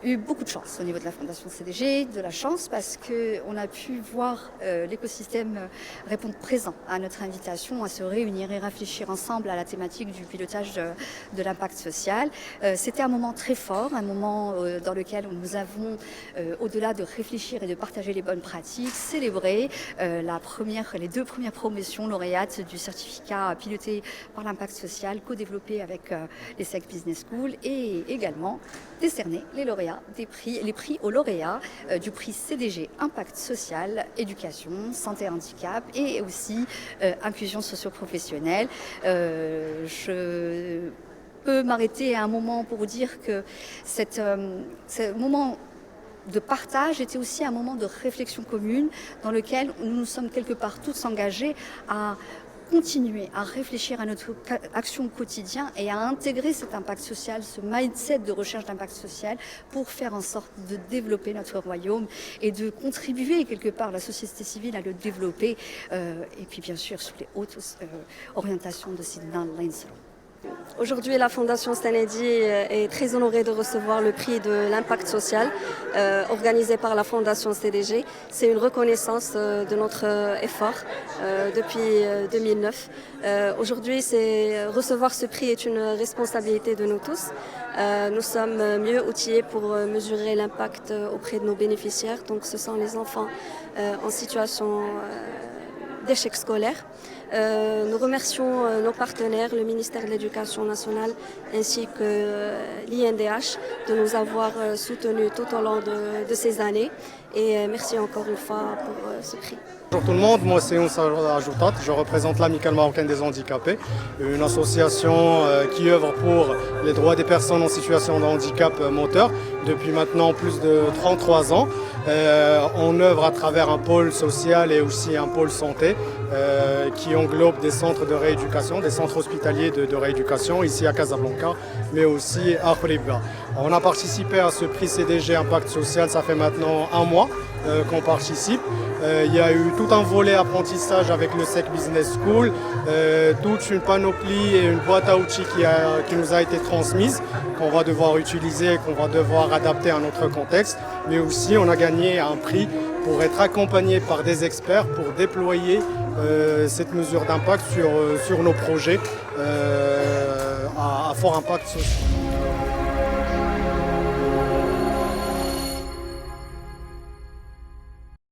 eu beaucoup de chance au niveau de la Fondation CDG, de la chance parce qu'on a pu voir l'écosystème répondre présent à notre invitation à se réunir et réfléchir ensemble à la thématique du pilotage de l'impact social. C'était un moment très fort, un moment dans lequel nous avons, au-delà de réfléchir et de partager les bonnes pratiques, célébré les 2 premières promotions lauréates du certificat piloté par l'impact social, co-développé avec les SEC Business School, et également décerner les prix aux lauréats du prix CDG Impact Social, Éducation, Santé et Handicap et aussi Inclusion socio-professionnelle. Je peux m'arrêter à un moment pour vous dire que ce moment de partage était aussi un moment de réflexion commune dans lequel nous nous sommes quelque part tous engagés à continuer à réfléchir à notre action au quotidien et à intégrer cet impact social, ce mindset de recherche d'impact social pour faire en sorte de développer notre royaume et de contribuer quelque part la société civile à le développer et puis bien sûr sous les hautes orientations de Sidney Lanslow. Aujourd'hui, la Fondation Stanley est très honorée de recevoir le prix de l'impact social organisé par la Fondation CDG. C'est une reconnaissance de notre effort depuis 2009. Aujourd'hui, recevoir ce prix est une responsabilité de nous tous. Nous sommes mieux outillés pour mesurer l'impact auprès de nos bénéficiaires. Donc, ce sont les enfants en situation d'échec scolaire. Nous remercions nos partenaires, le ministère de l'Éducation nationale ainsi que l'INDH de nous avoir soutenus tout au long de ces années. Et merci encore une fois pour ce prix. Bonjour tout le monde, moi c'est Oussa Ajoutat, je représente l'Amicale marocaine des handicapés, une association qui œuvre pour les droits des personnes en situation de handicap moteur depuis maintenant plus de 33 ans. On œuvre à travers un pôle social et aussi un pôle santé qui englobe des centres de rééducation, des centres hospitaliers de rééducation ici à Casablanca, mais aussi à Khouribga. On a participé à ce prix CDG Impact Social, ça fait maintenant un mois qu'on participe. Il y a eu tout un volet apprentissage avec le SEC Business School, toute une panoplie et une boîte à outils qui nous a été transmise, qu'on va devoir utiliser, qu'on va devoir adapter à notre contexte. Mais aussi, on a gagné un prix pour être accompagné par des experts pour déployer cette mesure d'impact sur nos projets à fort impact social.